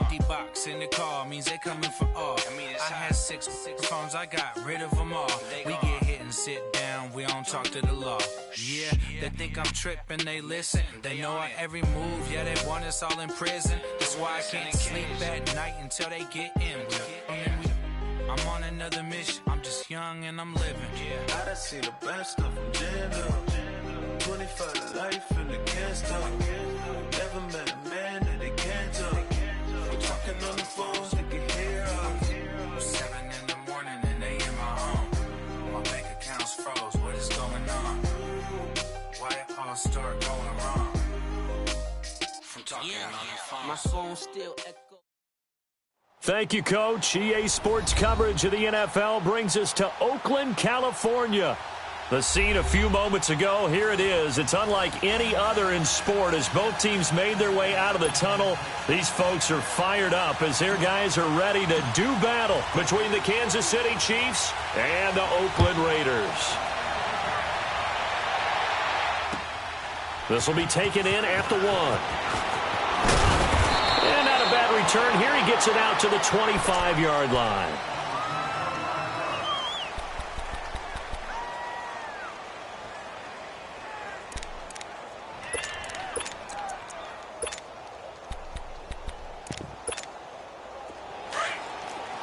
empty box in the car means they coming for all. I had six phones, I got rid of them all. We get hit and sit down, we don't talk to the law. Yeah, they think I'm tripping, they listen. They know our every move, yeah, they want us all in prison. That's why I can't sleep at night until they get in. I'm on another mission, I'm just young and I'm living. I done seen the best stuff from jammed up. 25 to life and they can't stop. Never met a man that they can't talk. We're talking on the phones, they can hear us. 7 in the morning and they in my home. My bank account's froze, what is going on? Why it all start going wrong? From talking on the phone. My phone still echo. Thank you, Coach. EA Sports coverage of the NFL brings us to Oakland, California. The scene a few moments ago, here it is. It's unlike any other in sport as both teams made their way out of the tunnel. These folks are fired up as their guys are ready to do battle between the Kansas City Chiefs and the Oakland Raiders. This will be taken in at the 1. And not a bad return here. He gets it out to the 25-yard line.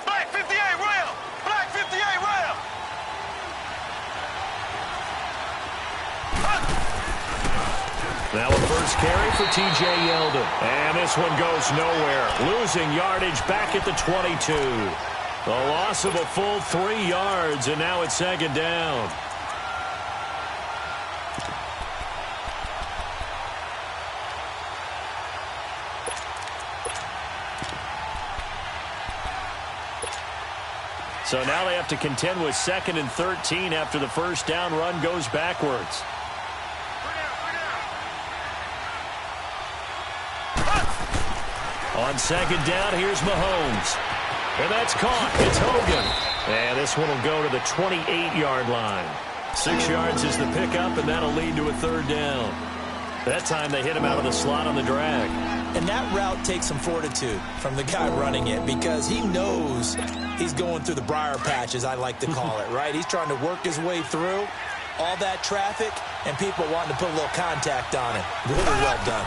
Black 58 rail! Black 58 rail! Now a first carry for T.J. Yeldon. And this one goes nowhere. Losing yardage back at the 22. The loss of a full 3 yards, and now it's second down. So now they have to contend with 2nd and 13 after the first down run goes backwards. On second down, here's Mahomes. And that's caught. It's Hogan. And this one will go to the 28-yard line. 6 yards is the pickup, and that'll lead to a third down. That time they hit him out of the slot on the drag. And that route takes some fortitude from the guy running it because he knows he's going through the briar patch, as I like to call it, right? He's trying to work his way through all that traffic and people wanting to put a little contact on it. Really well done.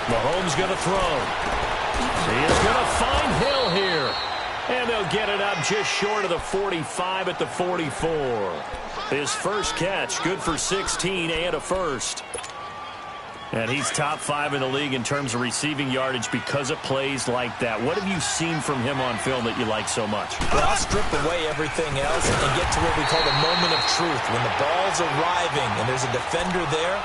Mahomes going to throw. He is going to find Hill here. And they'll get it up just short of the 45 at the 44. His first catch, good for 16 and a first. And he's top 5 in the league in terms of receiving yardage because of plays like that. What have you seen from him on film that you like so much? Well, I'll strip away everything else and get to what we call the moment of truth. When the ball's arriving and there's a defender there,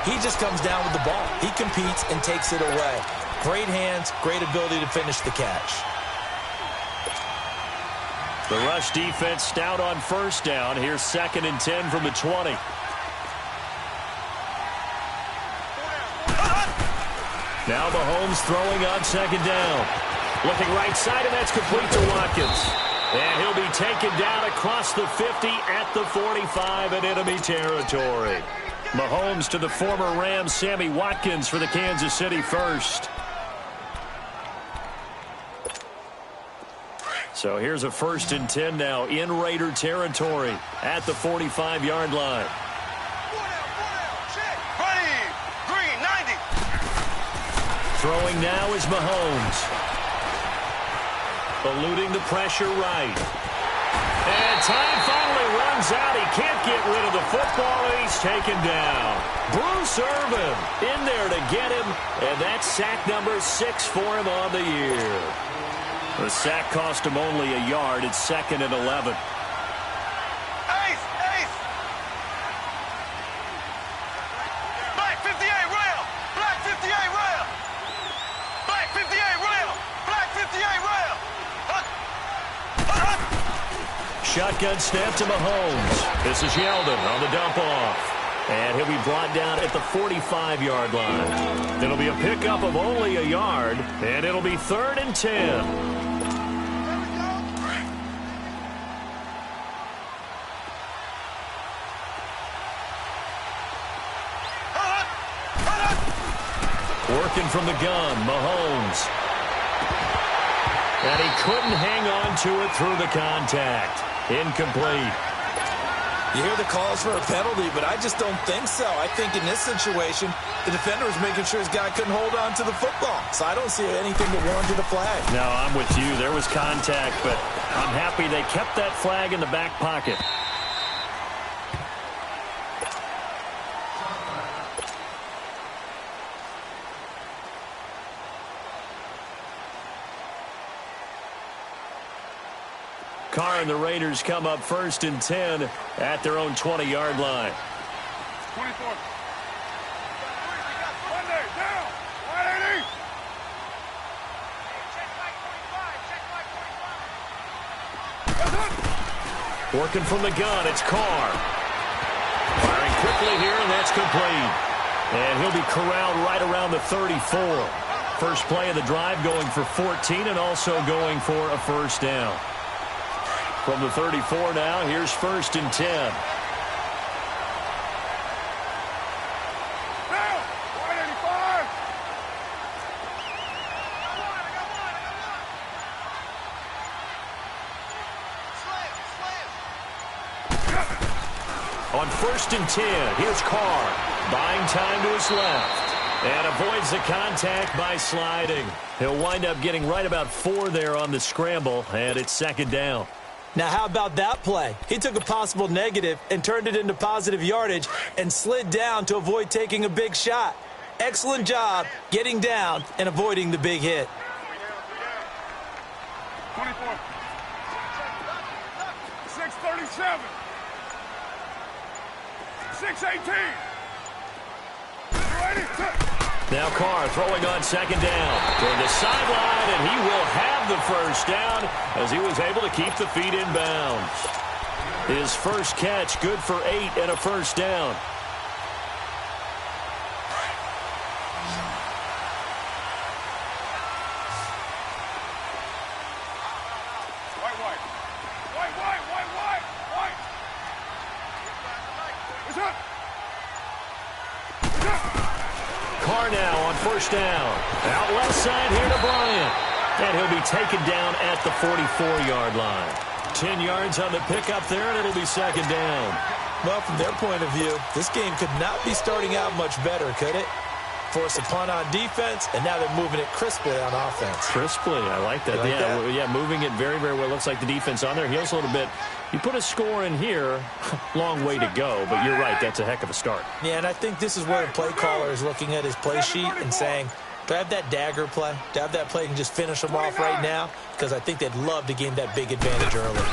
he just comes down with the ball. He competes and takes it away. Great hands, great ability to finish the catch. The rush defense stout on first down. Here's 2nd and 10 from the 20. Now Mahomes throwing on second down. Looking right side, and that's complete to Watkins. And he'll be taken down across the 50 at the 45 in enemy territory. Mahomes to the former Rams, Sammy Watkins for the Kansas City first. So here's a 1st and 10 now in Raider territory at the 45-yard line. Green, 90. Throwing now is Mahomes. Eluding the pressure right. And time finally runs out. He can't get rid of the football, and he's taken down. Bruce Irvin in there to get him, and that's sack number 6 for him on the year. The sack cost him only a yard. It's 2nd and 11. Ace! Black 58 rail! Black 58 rail! Black 58 rail! Black 58 rail! Shotgun snap to Mahomes. This is Yeldon on the dump off. And he'll be brought down at the 45-yard line. It'll be a pickup of only a yard, and it'll be 3rd and 10. Working from the gun, Mahomes. And he couldn't hang on to it through the contact. Incomplete. You hear the calls for a penalty, but I just don't think so. I think in this situation, the defender was making sure his guy couldn't hold on to the football. So I don't see anything that warranted a flag. No, I'm with you. There was contact, but I'm happy they kept that flag in the back pocket. Carr and the Raiders come up 1st and 10 at their own 20-yard line. 24. Monday, down. 180. Working from the gun, it's Carr. Firing quickly here, and that's complete. And he'll be corralled right around the 34. First play of the drive going for 14 and also going for a first down. From the 34 now, here's 1st and 10. Down. 185. On 1st and 10, here's Carr. Buying time to his left. And avoids the contact by sliding. He'll wind up getting right about 4 there on the scramble, and it's 2nd down. Now, how about that play? He took a possible negative and turned it into positive yardage and slid down to avoid taking a big shot. Excellent job getting down and avoiding the big hit. 24. 637. 618. 280. Now Carr throwing on 2nd down. Toward the sideline, and he will have the first down as he was able to keep the feet in bounds. His first catch good for 8 and a first down. Carr now on 1st down. Out left side here to Bryant. And he'll be taken down at the 44-yard line. 10 yards on the pickup there, and it'll be 2nd down. Well, from their point of view, this game could not be starting out much better, could it? Force a punt on defense, and now they're moving it crisply on offense. Crisply, I like that. Yeah, moving it very, very well. Looks like the defense on their heels a little bit. You put a score in here, long way to go, but you're right, that's a heck of a start. Yeah, and I think this is where the play caller is looking at his play sheet and saying, do I have that dagger play? Do I have that play and just finish them off right now? Because I think they'd love to gain that big advantage early.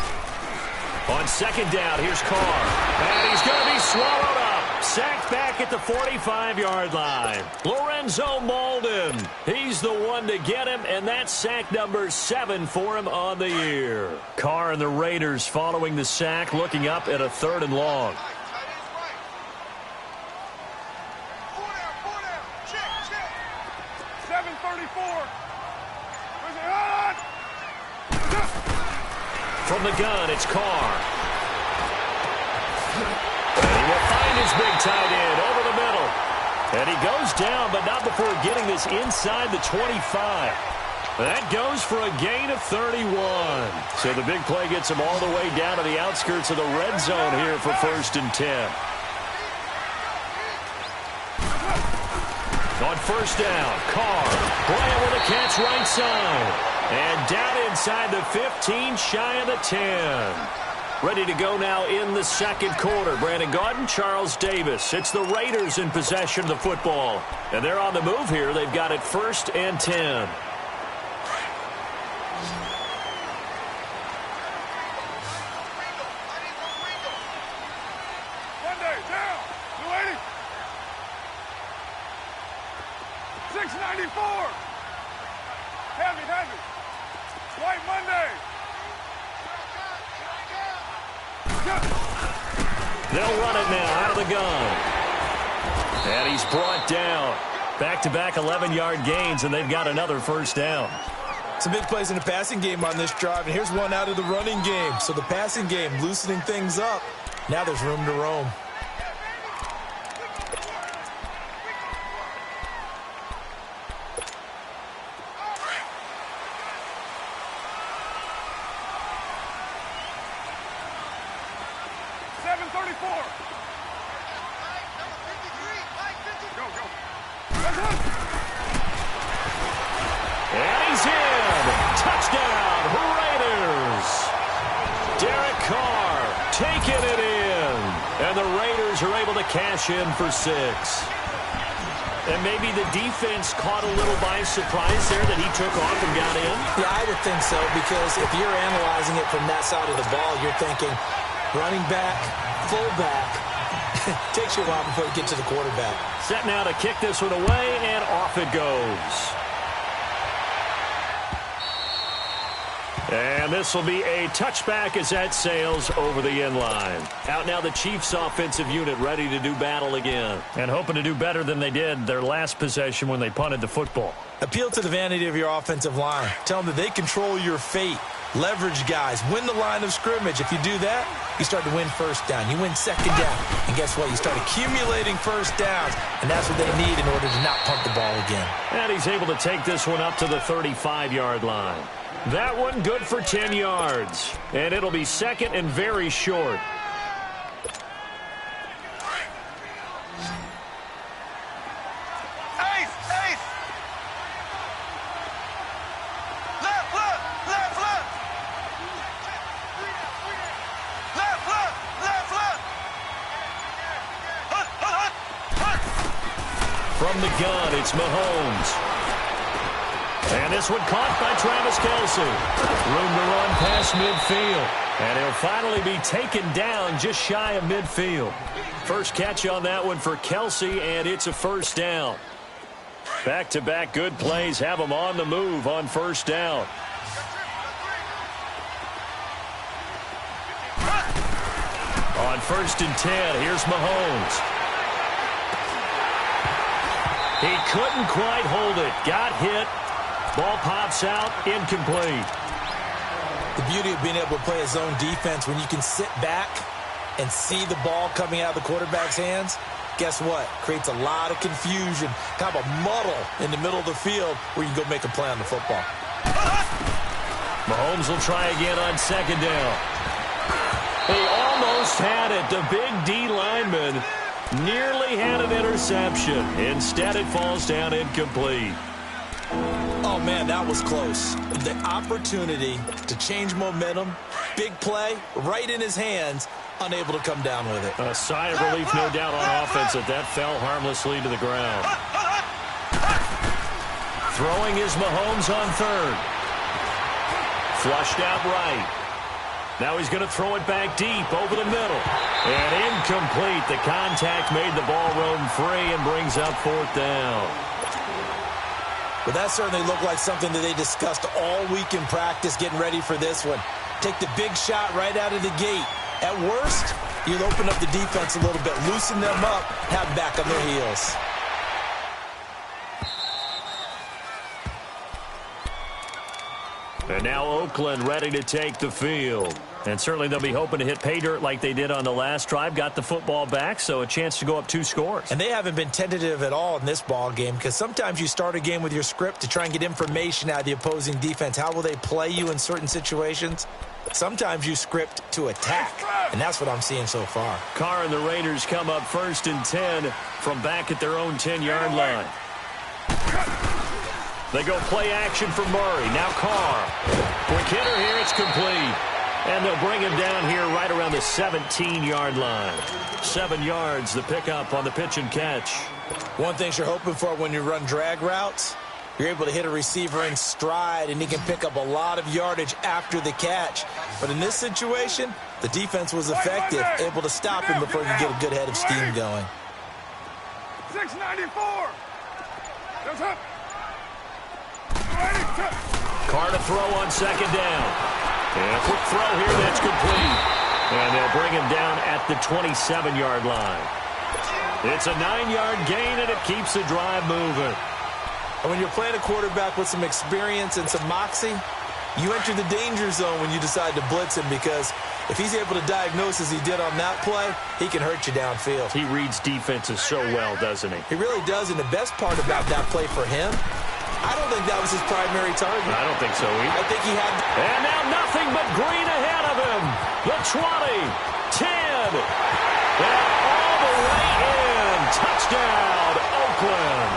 On 2nd down, here's Carr. And he's going to be swallowed up. Sacked back at the 45-yard line. Lorenzo Molden. He's the one to get him, and that's sack number 7 for him on the year. Carr and the Raiders following the sack, looking up at a 3rd and long. From the gun, it's Carr. And he will find his big tight end over the middle. And he goes down, but not before getting this inside the 25. That goes for a gain of 31. So the big play gets him all the way down to the outskirts of the red zone here for 1st and 10. On 1st down, Carr. Bryant with a catch right side. And down inside the 15, shy of the 10. Ready to go now in the 2nd quarter. Brandon Gaudin, Charles Davis. It's the Raiders in possession of the football. And they're on the move here. They've got it 1st and 10. Monday, down. 280. 694. Heavy. White Monday. They'll run it now out of the gun. And he's brought down. Back-to-back 11-yard gains, and they've got another first down. Some big plays in the passing game on this drive, and here's one out of the running game. So the passing game loosening things up. Now there's room to roam. 34. Go, go. And he's in. Touchdown, Raiders. Derek Carr taking it in. And the Raiders are able to cash in for 6. And maybe the defense caught a little by surprise there that he took off and got in? Yeah, I would think so, because if you're analyzing it from that side of the ball, you're thinking running back, fullback. Takes you a while before you get to the quarterback. Set now to kick this one away, and off it goes. And this will be a touchback as that sails over the end line. Out now the Chiefs offensive unit ready to do battle again. And hoping to do better than they did their last possession when they punted the football. Appeal to the vanity of your offensive line. Tell them that they control your fate. Leverage guys. Win the line of scrimmage. If you do that, you start to win first down. You win second down. And guess what? You start accumulating first downs. And that's what they need in order to not punt the ball again. And he's able to take this one up to the 35-yard line. That one good for 10 yards. And it'll be second and very short. From the gun, it's Mahomes. And this one caught by Travis Kelce. Room to run past midfield. And he'll finally be taken down just shy of midfield. First catch on that one for Kelce, and it's a first down. Back-to-back good plays have him on the move on first down. On 1st and 10, here's Mahomes. He couldn't quite hold it. Got hit. Ball pops out, incomplete. The beauty of being able to play a zone defense when you can sit back and see the ball coming out of the quarterback's hands, guess what? Creates a lot of confusion, kind of a muddle in the middle of the field where you can go make a play on the football. Mahomes will try again on second down. He almost had it. The big D lineman nearly had an interception. Instead, it falls down incomplete. Oh, man, that was close. The opportunity to change momentum, big play, right in his hands, unable to come down with it. A sigh of relief, no doubt, on offense that fell harmlessly to the ground. Throwing is Mahomes on third. Flushed out right. Now he's going to throw it back deep over the middle. And incomplete. The contact made the ball roam free and brings up fourth down. Well, that certainly looked like something that they discussed all week in practice getting ready for this one. Take the big shot right out of the gate. At worst, you'll open up the defense a little bit, loosen them up, have them back on their heels. And now Oakland ready to take the field. And certainly they'll be hoping to hit pay dirt like they did on the last drive. Got the football back, so a chance to go up 2 scores. And they haven't been tentative at all in this ball game, because sometimes you start a game with your script to try and get information out of the opposing defense. How will they play you in certain situations? Sometimes you script to attack, and that's what I'm seeing so far. Carr and the Raiders come up 1st and 10 from back at their own 10-yard line. They go play action for Murray. Now Carr. Quick hitter here. It's complete. And they'll bring him down here right around the 17-yard line. 7 yards, the pickup on the pitch and catch. One thing you're hoping for when you run drag routes, you're able to hit a receiver in stride, and he can pick up a lot of yardage after the catch. But in this situation, the defense was effective, able to stop him before you get a good head of steam going. 694. Goes up. Carr to throw on second down. And a quick throw here, that's complete. And they'll bring him down at the 27-yard line. It's a 9-yard gain, and it keeps the drive moving. And when you're playing a quarterback with some experience and some moxie, you enter the danger zone when you decide to blitz him, because if he's able to diagnose as he did on that play, he can hurt you downfield. He reads defenses so well, doesn't he? He really does, and the best part about that play for him, I don't think that was his primary target. I don't think so either. I think he had... And now nothing but green ahead of him. The 20, 10, and all the way in. Touchdown, Oakland.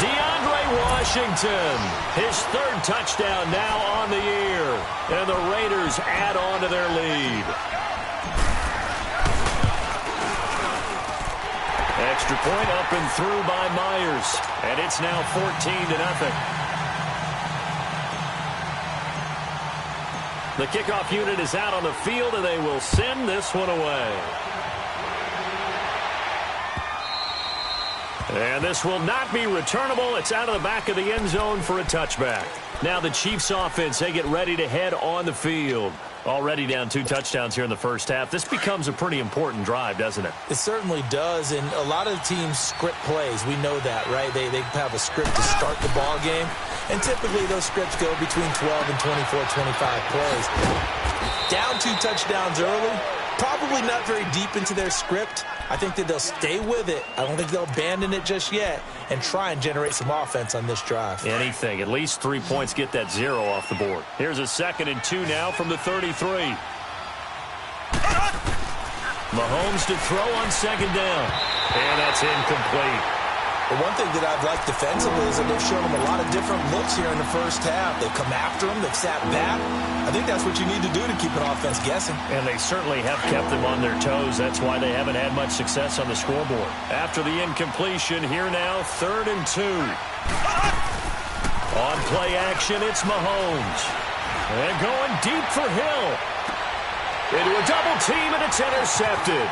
DeAndre Washington, his third touchdown now on the year. And the Raiders add on to their lead. Extra point up and through by Myers. And it's now 14-0. The kickoff unit is out on the field, and they will send this one away. And this will not be returnable. It's out of the back of the end zone for a touchback. Now the Chiefs offense, they get ready to head on the field. Already down 2 touchdowns here in the first half. This becomes a pretty important drive, doesn't it? It certainly does, and a lot of teams script plays. We know that, right? They have a script to start the ball game, and typically those scripts go between 12 and 24, 25 plays. Down 2 touchdowns early, probably not very deep into their script. I think that they'll stay with it. I don't think they'll abandon it just yet and try and generate some offense on this drive. Anything. At least 3 points, get that 0 off the board. Here's a 2nd and 2 now from the 33. Mahomes to throw on 2nd down. And that's incomplete. The one thing that I've liked defensively is that they've shown them a lot of different looks here in the first half. They've come after them. They've sat back. I think that's what you need to do to keep an offense guessing. And they certainly have kept them on their toes. That's why they haven't had much success on the scoreboard. After the incompletion, here now, 3rd and 2. On play action, it's Mahomes. And going deep for Hill. Into a double team, and it's intercepted.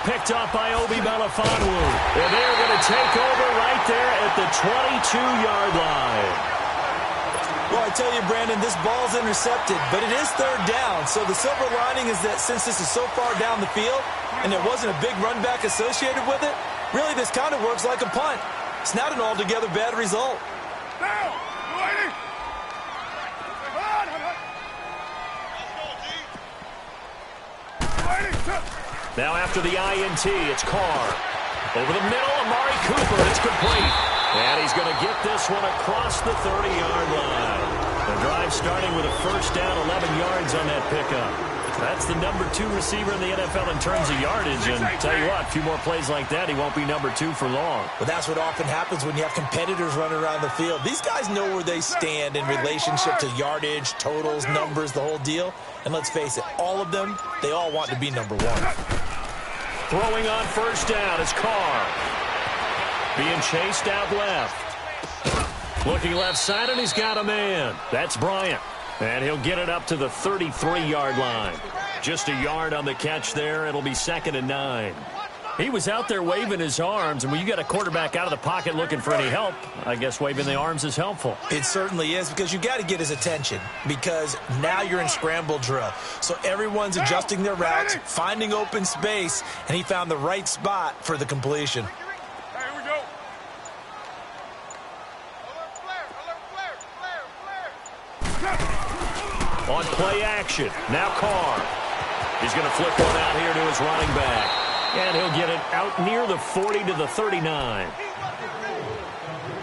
Picked up by Obi Melifonwu. And they're going to take over right there at the 22-yard line. Well, I tell you, Brandon, this ball's intercepted, but it is 3rd down. So the silver lining is that since this is so far down the field and there wasn't a big run back associated with it, really this kind of works like a punt. It's not an altogether bad result. Down! Lady! Now after the INT, it's Carr. Over the middle, Amari Cooper. It's complete. And he's going to get this one across the 30-yard line. The drive starting with a first down, 11 yards on that pickup. That's the number 2 receiver in the NFL in terms of yardage. And tell you what, a few more plays like that, he won't be number 2 for long. Well, that's what often happens when you have competitors running around the field. These guys know where they stand in relationship to yardage, totals, numbers, the whole deal. And let's face it, all of them, they all want to be number 1. Throwing on first down is Carr. Being chased out left. Looking left side, and he's got a man. That's Bryant. And he'll get it up to the 33-yard line. Just a yard on the catch there. It'll be 2nd and 9. He was out there waving his arms, and when you got a quarterback out of the pocket looking for any help, I guess waving the arms is helpful. It certainly is, because you got to get his attention, because now you're in scramble drill. So everyone's adjusting their routes, finding open space, and he found the right spot for the completion. Here we go. On play action, now Carr. He's going to flip one out here to his running back. And he'll get it out near the 40 to the 39.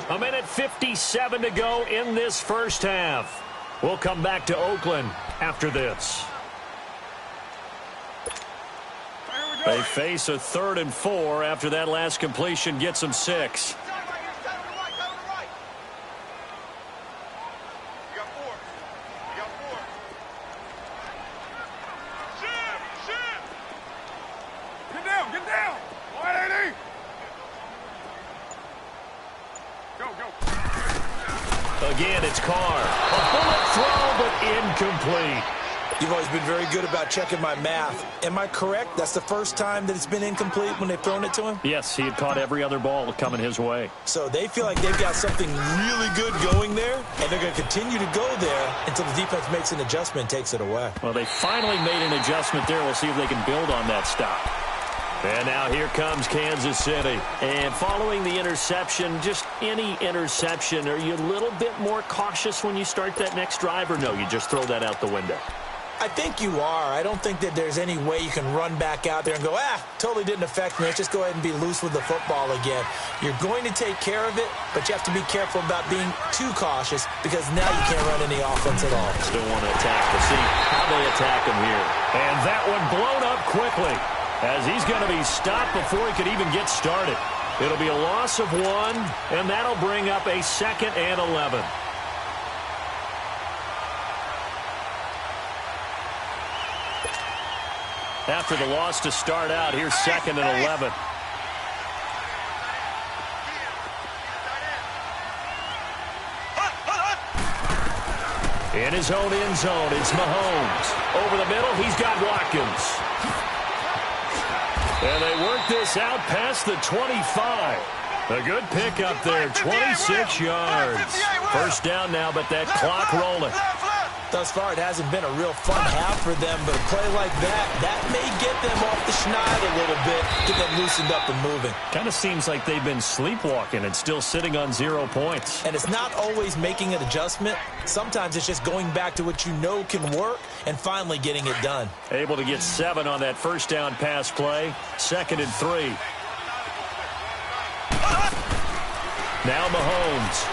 A minute 57 to go in this first half. We'll come back to Oakland after this. They face a 3rd and 4 after that last completion gets them 6. Get down! 180! Go, go. Again, it's Carr. A bullet throw, but incomplete. You've always been very good about checking my math. Am I correct? That's the first time that it's been incomplete when they've thrown it to him? Yes, he had caught every other ball coming his way. So they feel like they've got something really good going there, and they're going to continue to go there until the defense makes an adjustment and takes it away. Well, they finally made an adjustment there. We'll see if they can build on that stop. And now here comes Kansas City. And following the interception, just any interception, are you a little bit more cautious when you start that next drive, or no, you just throw that out the window? I think you are. I don't think that there's any way you can run back out there and go, totally didn't affect me. Let's just go ahead and be loose with the football again. You're going to take care of it, but you have to be careful about being too cautious because now you can't run any offense at all. Still want to attack. We'll see how they attack him here. And that one blown up quickly as he's going to be stopped before he could even get started. It'll be a loss of 1, and that'll bring up a 2nd and 11. After the loss to start out, here's 2nd and 11. In his own end zone, it's Mahomes. Over the middle, he's got Watkins. And they work this out past the 25. A good pickup there, 26 yards. First down now, but that clock rolling. Thus far, it hasn't been a real fun half for them, but a play like that may get them off the schneid a little bit, get them loosened up and moving. Kind of seems like they've been sleepwalking and still sitting on 0 points. And it's not always making an adjustment. Sometimes it's just going back to what you know can work and finally getting it done. Able to get 7 on that first down pass play. 2nd and 3. Now Mahomes.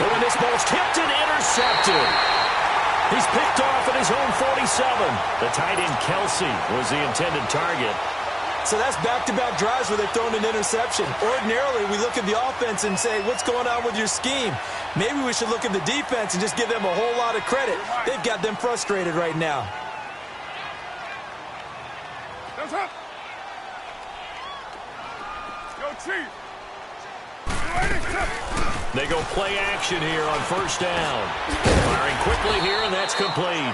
When this ball's tipped and intercepted. He's picked off at his own 47. The tight end Kelsey was the intended target. So that's back-to-back drives where they've thrown an interception. Ordinarily, we look at the offense and say, what's going on with your scheme? Maybe we should look at the defense and just give them a whole lot of credit. They've got them frustrated right now. That's up. Yo, Chief. They go play action here on first down. Firing quickly here, and that's complete.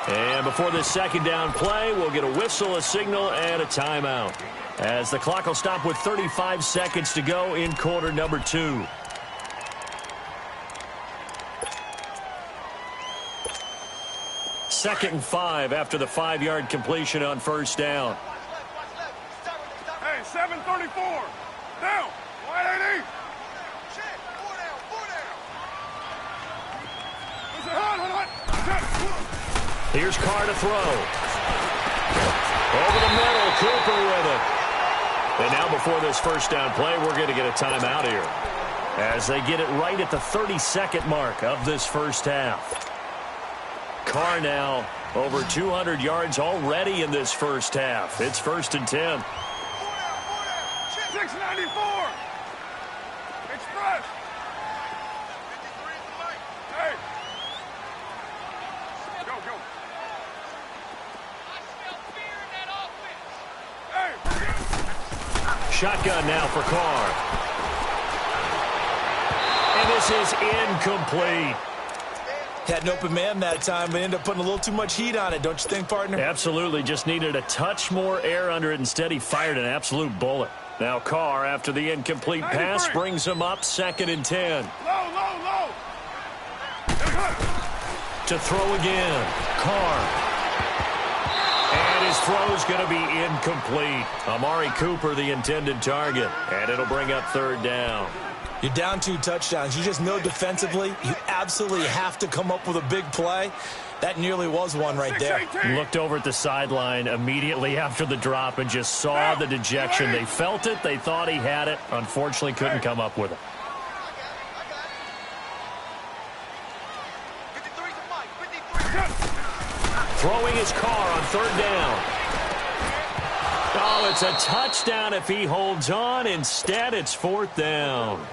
And before this second down play, we'll get a whistle, a signal, and a timeout. As the clock will stop with 35 seconds to go in quarter number 2. Second and 5 after the 5-yard completion on first down. Hey, 7:34. Down. 180. Here's Carr to throw. Over the middle, Cooper with it. And now before this first down play, we're going to get a timeout here. As they get it right at the 32nd mark of this first half. Carr now over 200 yards already in this first half. It's 1st and 10. 694. Express. Hey. Go, go. Hey. Shotgun now for Carr. And this is incomplete. Had an open man that time, but ended up putting a little too much heat on it, don't you think, partner? Absolutely. Just needed a touch more air under it. Instead, he fired an absolute bullet. Now Carr, after the incomplete pass, brings him up 2nd and 10. Low. To throw again. Carr. And his throw's going to be incomplete. Amari Cooper, the intended target. And it'll bring up 3rd down. You're down 2 touchdowns. You just know defensively you absolutely have to come up with a big play. That nearly was one right there. Looked over at the sideline immediately after the drop and just saw the dejection. They felt it. They thought he had it. Unfortunately, couldn't come up with it. Throwing his Carr on 3rd down. Oh, it's a touchdown if he holds on. Instead, it's 4th down.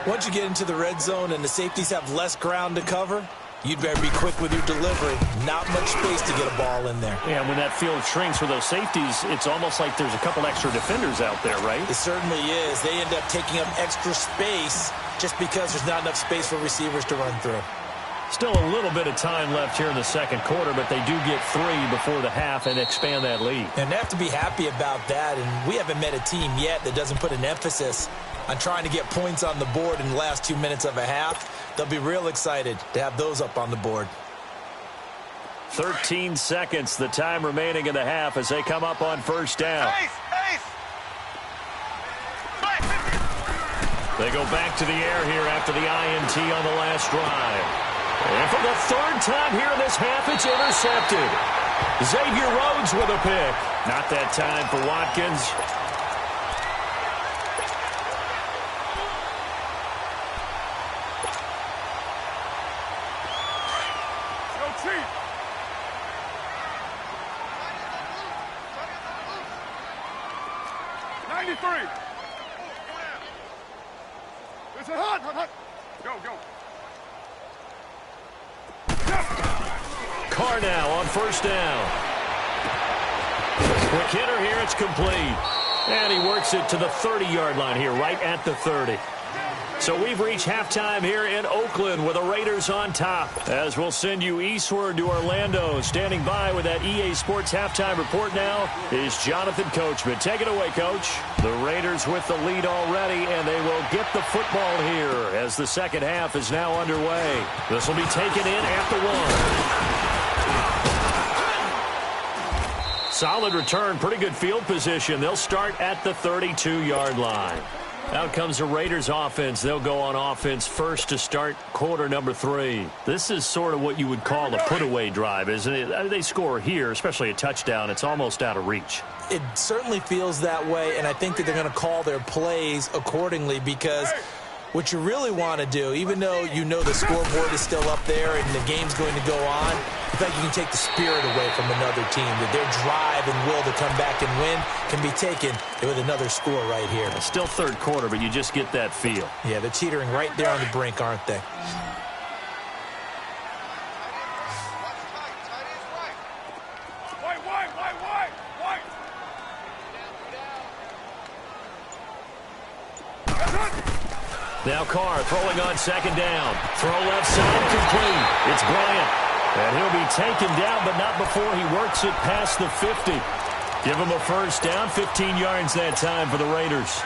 Once you get into the red zone and the safeties have less ground to cover, you'd better be quick with your delivery. Not much space to get a ball in there. Yeah, when that field shrinks for those safeties, it's almost like there's a couple extra defenders out there, right? It certainly is. They end up taking up extra space just because there's not enough space for receivers to run through. Still a little bit of time left here in the second quarter, but they do get 3 before the half and expand that lead. And they have to be happy about that, and we haven't met a team yet that doesn't put an emphasis on trying to get points on the board in the last 2 minutes of a half. They'll be real excited to have those up on the board. 13 seconds, the time remaining in the half as they come up on first down. They go back to the air here after the INT on the last drive. And for the third time here in this half, it's intercepted. Xavier Rhodes with a pick. Not that time for Watkins. Go cheat. It's a hot. Go. Carr now on first down. Quick hitter here, it's complete. And he works it to the 30-yard line here, right at the 30. So we've reached halftime here in Oakland with the Raiders on top. As we'll send you eastward to Orlando. Standing by with that EA Sports halftime report now is Jonathan Coachman. Take it away, Coach. The Raiders with the lead already, and they will get the football here as the second half is now underway. This will be taken in at the 1. Solid return, pretty good field position. They'll start at the 32-yard line. Out comes the Raiders offense. They'll go on offense first to start quarter number 3. This is sort of what you would call a put-away drive, isn't it? I mean, they score here, especially a touchdown. It's almost out of reach. It certainly feels that way, and I think that they're going to call their plays accordingly because what you really want to do, even though you know the scoreboard is still up there and the game's going to go on, in fact, you can take the spirit away from another team, that their drive and will to come back and win can be taken with another score right here. It's still third quarter, but you just get that feel. Yeah, they're teetering right there on the brink, aren't they? Now Carr throwing on second down. Throw left side, complete. It's Bryant. And he'll be taken down, but not before he works it past the 50. Give him a first down, 15 yards that time for the Raiders.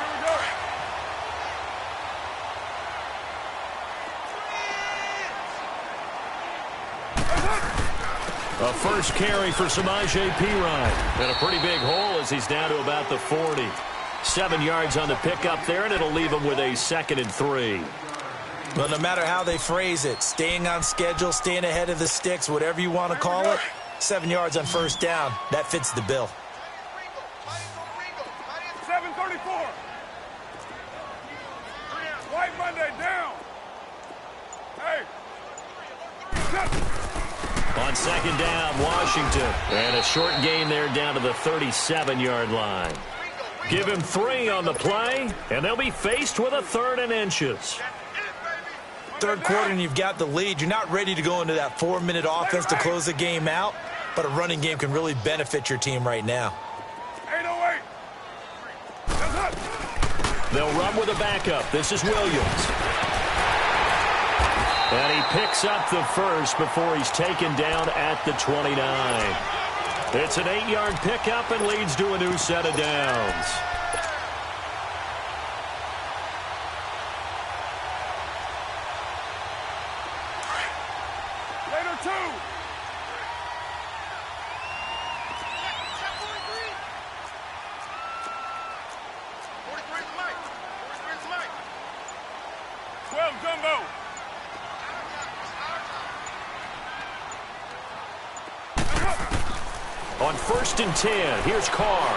A first carry for Samaje Perine. And a pretty big hole as he's down to about the 40. 7 yards on the pickup there, and it'll leave him with a 2nd and 3. Well, no matter how they phrase it, staying on schedule, staying ahead of the sticks, whatever you want to call it, 7 yards on first down, that fits the bill. 7:34. White Monday down. Hey. On second down, Washington. And a short gain there down to the 37-yard line. Give him 3 on the play, and they'll be faced with a 3rd and inches. Third quarter, and you've got the lead. You're not ready to go into that 4-minute offense to close the game out, but a running game can really benefit your team right now. 808. They'll run with a backup. This is Williams. And he picks up the first before he's taken down at the 29. It's an 8-yard pickup and leads to a new set of downs. Later 2. Jumbo. On 1st and 10, here's Carr.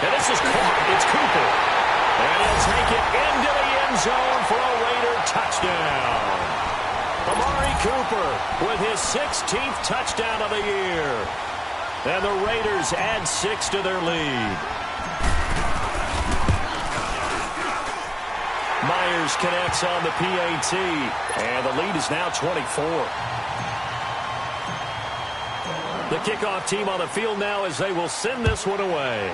And this is Carr. It's Cooper. And he'll take it into the end zone for a Raider touchdown. Amari Cooper with his 16th touchdown of the year. And the Raiders add 6 to their lead. Myers connects on the PAT. And the lead is now 24. The kickoff team on the field now as they will send this one away.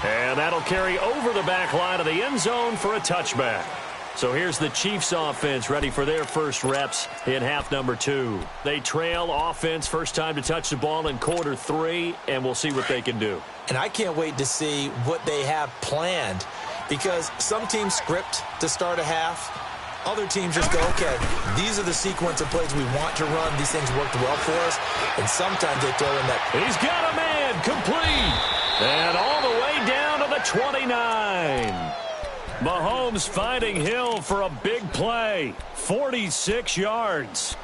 And that'll carry over the back line of the end zone for a touchback. So here's the Chiefs offense ready for their first reps in half number 2. They trail offense, first time to touch the ball in quarter 3, and we'll see what they can do. And I can't wait to see what they have planned, because some teams script to start a half. Other teams just go, okay, these are the sequence of plays we want to run. These things worked well for us. And sometimes they throw in that. He's got a man complete. And all the way 29. Mahomes finding Hill for a big play. 46 yards.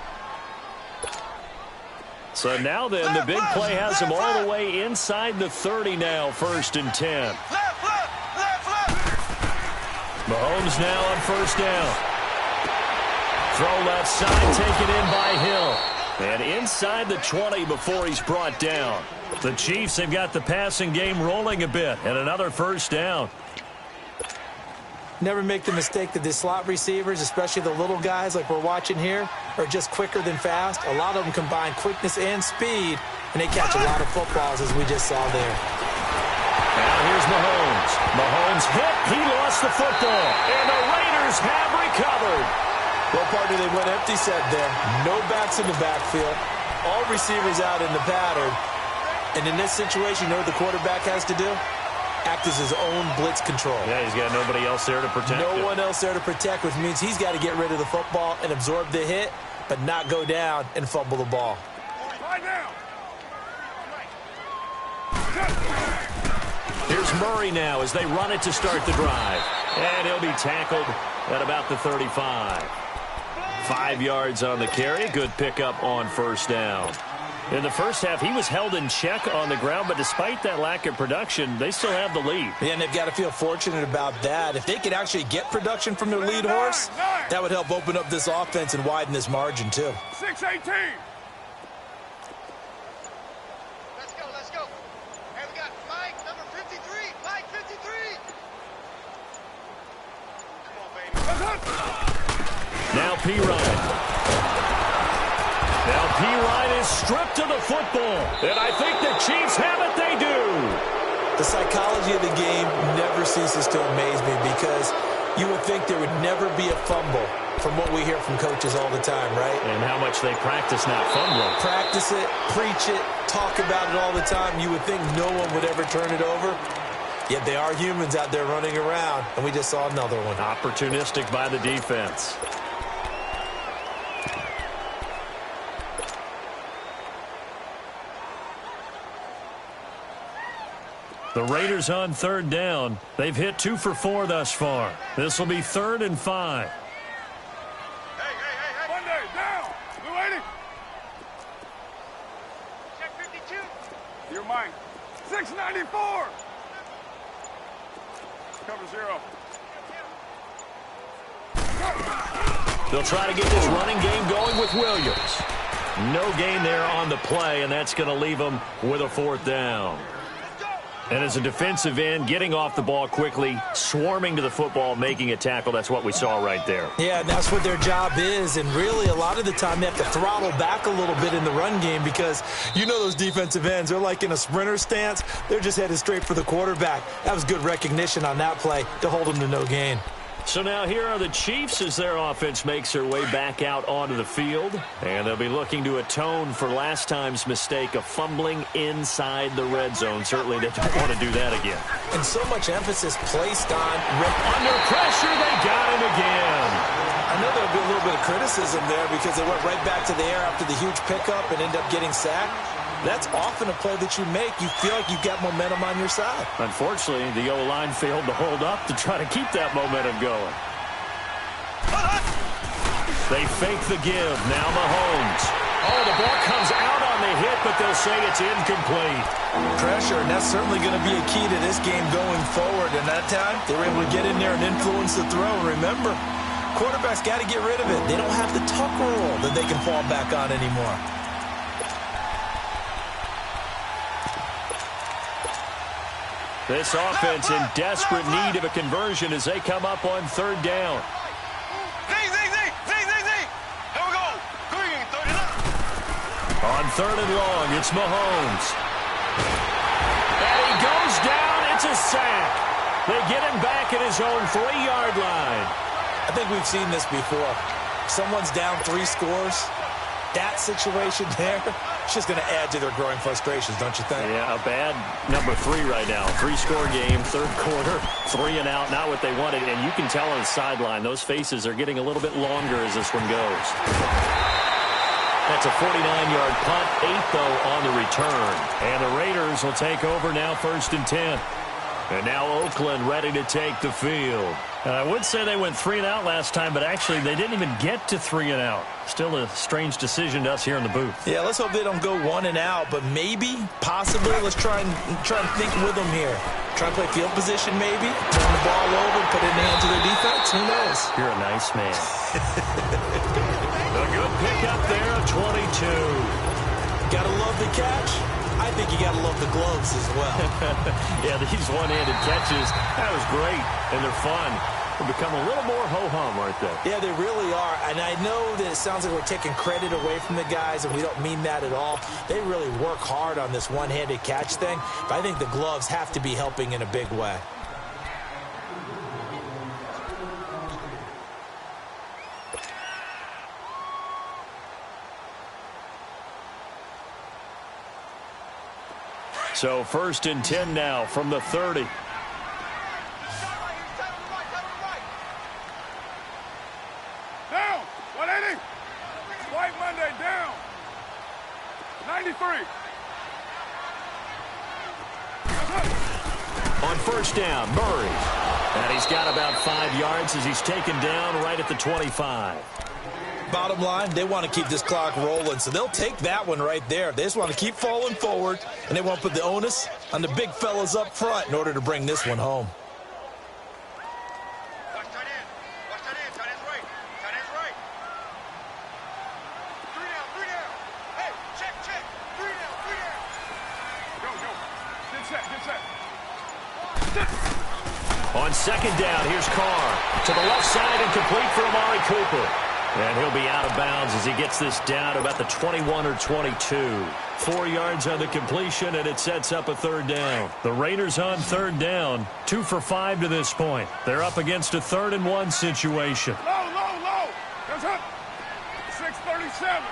So now then, the big play has him all the way inside the 30 now, 1st and 10. Mahomes now on 1st down. Throw left side, taken in by Hill. And inside the 20 before he's brought down. The Chiefs have got the passing game rolling a bit, and another 1st down. Never make the mistake that the slot receivers, especially the little guys like we're watching here, are just quicker than fast. A lot of them combine quickness and speed, and they catch a lot of footballs, as we just saw there. Now here's Mahomes. Mahomes hit. He lost the football, and the Raiders have recovered. Well, partner, they went empty set there. No backs in the backfield. All receivers out in the pattern. And in this situation, you know what the quarterback has to do? Act as his own blitz control. Yeah, he's got nobody else there to protect him. No one else there to protect, which means he's got to get rid of the football and absorb the hit, but not go down and fumble the ball. Here's Murray now as they run it to start the drive. And he'll be tackled at about the 35. 5 yards on the carry. Good pickup on 1st down. In the first half, he was held in check on the ground, but despite that lack of production, they still have the lead. Yeah, and they've got to feel fortunate about that. If they could actually get production from their lead horse, that would help open up this offense and widen this margin, too. 6-18. Let's go. Hey, we got Mike, number 53. Mike, 53. Come on, baby. Now P. Ryan. Now P. Ryan is stripped of the football. And I think the Chiefs have it. They do. The psychology of the game never ceases to amaze me because you would think there would never be a fumble from what we hear from coaches all the time, right? And how much they practice not fumbling. Practice it, preach it, talk about it all the time. You would think no one would ever turn it over. Yet they are humans out there running around, and we just saw another one. Opportunistic by the defense. The Raiders on 3rd down. They've hit 2 for 4 thus far. This will be 3rd and 5. Hey. Monday, down. Blue 80. Check 52. You're mine. 694. Cover 0. They'll try to get this running game going with Williams. No gain there on the play, and that's going to leave them with a 4th down. And as a defensive end, getting off the ball quickly, swarming to the football, making a tackle, that's what we saw right there. Yeah, and that's what their job is. And really, a lot of the time, they have to throttle back a little bit in the run game because you know those defensive ends, they're like in a sprinter stance. They're just headed straight for the quarterback. That was good recognition on that play to hold them to no gain. So now here are the Chiefs as their offense makes their way back out onto the field. And they'll be looking to atone for last time's mistake of fumbling inside the red zone. Certainly they don't want to do that again. And so much emphasis placed on... Under pressure, they got him again. I know there'll be a little bit of criticism there because they went right back to the air after the huge pickup and ended up getting sacked. That's often a play that you make. You feel like you've got momentum on your side. Unfortunately, the O-line failed to hold up to try to keep that momentum going. They fake the give. Now Mahomes. Oh, the ball comes out on the hit, but they'll say it's incomplete. Pressure, and that's certainly going to be a key to this game going forward. And that time, they were able to get in there and influence the throw. Remember, quarterbacks got to get rid of it. They don't have the tuck rule that they can fall back on anymore. This offense in desperate need of a conversion as they come up on 3rd down. Zing. Here we go. Green, 39. On 3rd and long, it's Mahomes. And he goes down. It's a sack. They get him back at his own 3-yard line. I think we've seen this before. Someone's down 3 scores. That situation there, it's just going to add to their growing frustrations, don't you think? Yeah, a bad number 3 right now. 3-score game, 3rd quarter, 3 and out, not what they wanted. And you can tell on the sideline, those faces are getting a little bit longer as this one goes. That's a 49-yard punt, 8, though, on the return. And the Raiders will take over now 1st and 10. And now Oakland ready to take the field. I would say they went 3 and out last time, but actually they didn't even get to 3 and out. Still a strange decision to us here in the booth. Yeah, let's hope they don't go 1 and out, but maybe, possibly, let's try and think with them here. Try and play field position maybe, turn the ball over, put it in the hands of their defense. Who knows? You're a nice man. A good pickup there of 22. Gotta love the catch. I think you gotta love the gloves as well. Yeah, these one-handed catches, that was great, and they're fun. They'll become a little more ho-hum, aren't they? Yeah, they really are. And I know that it sounds like we're taking credit away from the guys, and we don't mean that at all. They really work hard on this one-handed catch thing, but I think the gloves have to be helping in a big way. So 1st and 10 now from the 30. Down. 180. White Monday down. 93. On 1st down, Murray. And he's got about 5 yards as he's taken down right at the 25. Bottom line, they want to keep this clock rolling, so they'll take that one right there. They just want to keep falling forward, and they want to put the onus on the big fellas up front in order to bring this one home. Watch tight end. Watch tight end. Tight end's right. Tight end's right. 3 down. 3 down. Hey, check. 3 down. 3 down. Go. Get set. On 2nd down, here's Carr. To the left side and complete for Amari Cooper. And he'll be out of bounds as he gets this down to about the 21 or 22. 4 yards on the completion, and it sets up a 3rd down. The Raiders on 3rd down, 2 for 5 to this point. They're up against a 3rd and 1 situation. Low. That's up. 637.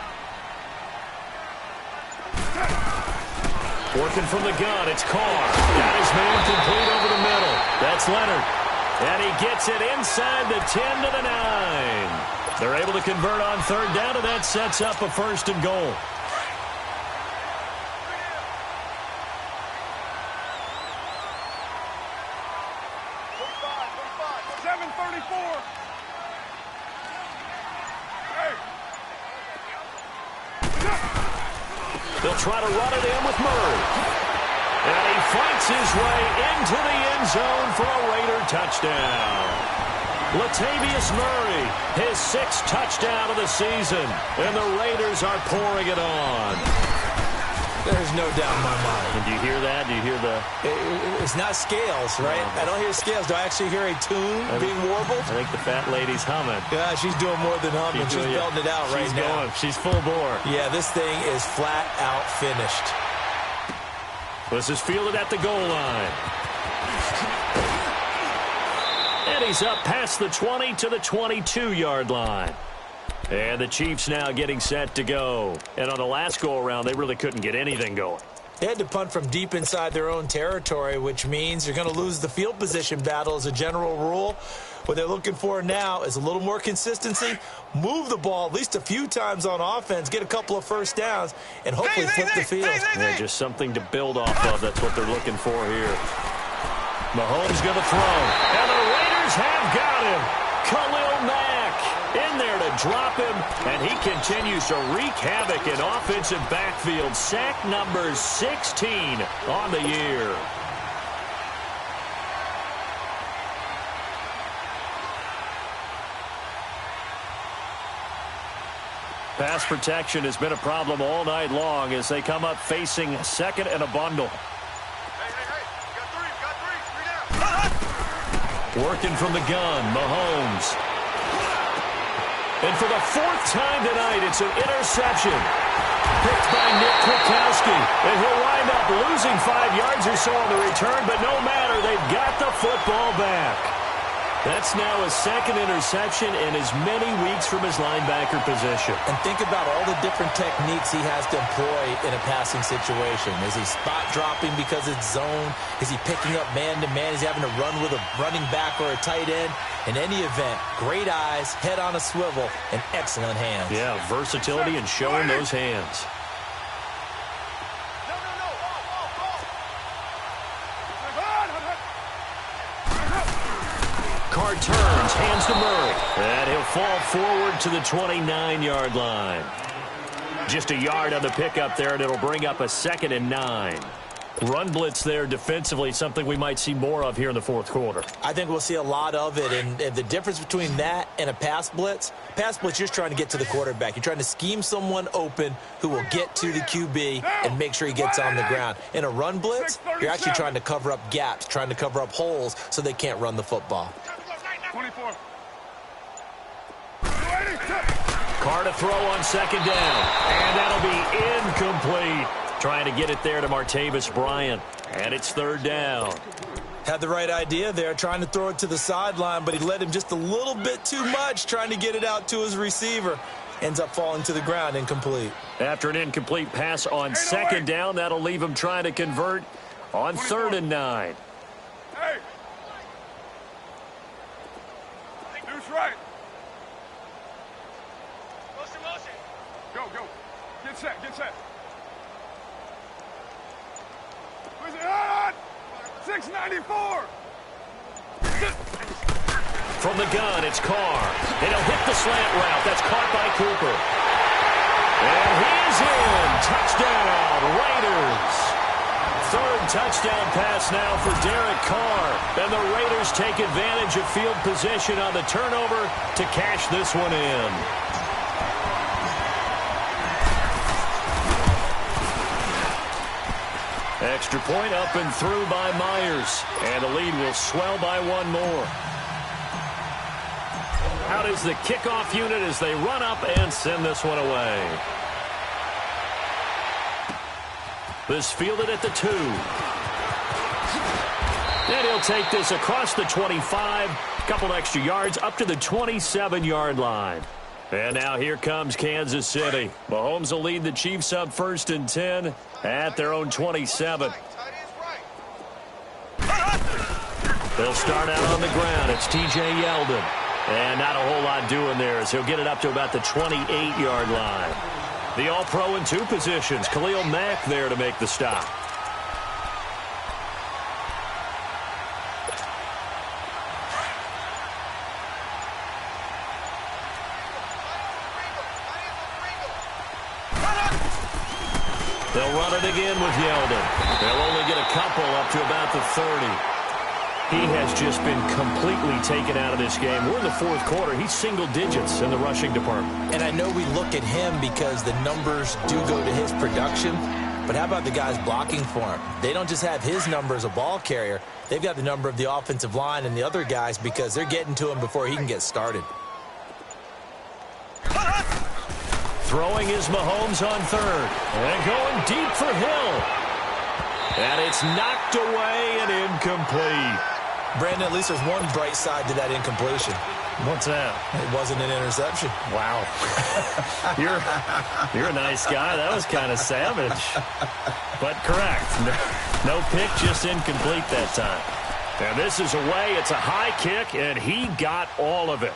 Working from the gun, it's Carr. Got his man complete over the middle. That's Leonard. And he gets it inside the 10 to the 9. They're able to convert on 3rd down, and that sets up a 1st and goal. 734. Hey. They'll try to run it in with Murray. And he fights his way into the end zone for a Raider touchdown. Latavius Murray, his 6th touchdown of the season, and the Raiders are pouring it on. There's no doubt in my mind. And do you hear that? Do you hear the... It's not scales, right? No. I don't hear scales. Do I actually hear a tune being warbled? I think the fat lady's humming. Yeah, she's doing more than humming. She's belting it out right now. She's full bore. Yeah, this thing is flat out finished. This is fielded at the goal line. And he's up past the 20 to the 22-yard line. And the Chiefs now getting set to go. And on the last go-around, they really couldn't get anything going. They had to punt from deep inside their own territory, which means you're going to lose the field position battle as a general rule. What they're looking for now is a little more consistency, move the ball at least a few times on offense, get a couple of 1st downs, and hopefully flip the field. Yeah, just something to build off of. That's what they're looking for here. Mahomes going to throw. And the Raiders have got him. Khalil Mack in there to drop him, and he continues to wreak havoc in offensive backfield. Sack number 16 on the year. Pass protection has been a problem all night long as they come up facing 2nd and a bundle. Hey. Got three. Working from the gun, Mahomes. And for the 4th time tonight, it's an interception. Picked by Nick Kwiatkowski. And he'll wind up losing 5 yards or so on the return, but no matter, they've got the football back. That's now his 2nd interception in as many weeks from his linebacker position. And think about all the different techniques he has to employ in a passing situation. Is he spot dropping because it's zone? Is he picking up man-to-man? Is he having to run with a running back or a tight end? In any event, great eyes, head on a swivel, and excellent hands. Yeah, versatility and showing those hands. No. Carr turns, hands to Murray. And he'll fall forward to the 29-yard line. Just a yard on the pickup there, and it'll bring up a 2nd and 9. Run blitz there defensively, something we might see more of here in the fourth quarter. I think we'll see a lot of it, and the difference between that and a pass blitz, you're just trying to get to the quarterback. You're trying to scheme someone open who will get to the QB and make sure he gets on the ground. In a run blitz, you're actually trying to cover up gaps, trying to cover up holes so they can't run the football. 24. Carr to throw on 2nd down, and that'll be incomplete. Trying to get it there to Martavis Bryant, and it's 3rd down. Had the right idea there, trying to throw it to the sideline, but he led him just a little bit too much, trying to get it out to his receiver. Ends up falling to the ground, incomplete. After an incomplete pass on 2nd down, that'll leave him trying to convert on 3rd and 9. Hey! Deuce right. Motion. Go. Get set. Who's it on? 694. From the gun, it's Carr. And he'll hit the slant route. That's caught by Cooper. And he's in. Touchdown, Raiders. 3rd touchdown pass now for Derek Carr. And the Raiders take advantage of field position on the turnover to cash this one in. Extra point up and through by Myers. And the lead will swell by 1 more. Out is the kickoff unit as they run up and send this one away. This fielded at the 2. And he'll take this across the 25. Couple extra yards up to the 27-yard line. And now here comes Kansas City. Mahomes will lead the Chiefs up 1st and 10 at their own 27. They'll start out on the ground. It's T.J. Yeldon. And not a whole lot doing there as he'll get it up to about the 28-yard line. The All-Pro in 2 positions. Khalil Mack there to make the stop. They'll run it again with Yeldon. They'll only get a couple up to about the 30. He has just been completely taken out of this game. We're in the fourth quarter. He's single digits in the rushing department. And I know we look at him because the numbers do go to his production, but how about the guys blocking for him? They don't just have his number as a ball carrier. They've got the number of the offensive line and the other guys because they're getting to him before he can get started. Throwing is Mahomes on 3rd. And going deep for Hill. And it's knocked away and incomplete. Brandon, at least there's one bright side to that incompletion. What's that? It wasn't an interception. Wow. You're a nice guy. That was kind of savage. But correct. No pick, just incomplete that time. And this is away. It's a high kick, and he got all of it.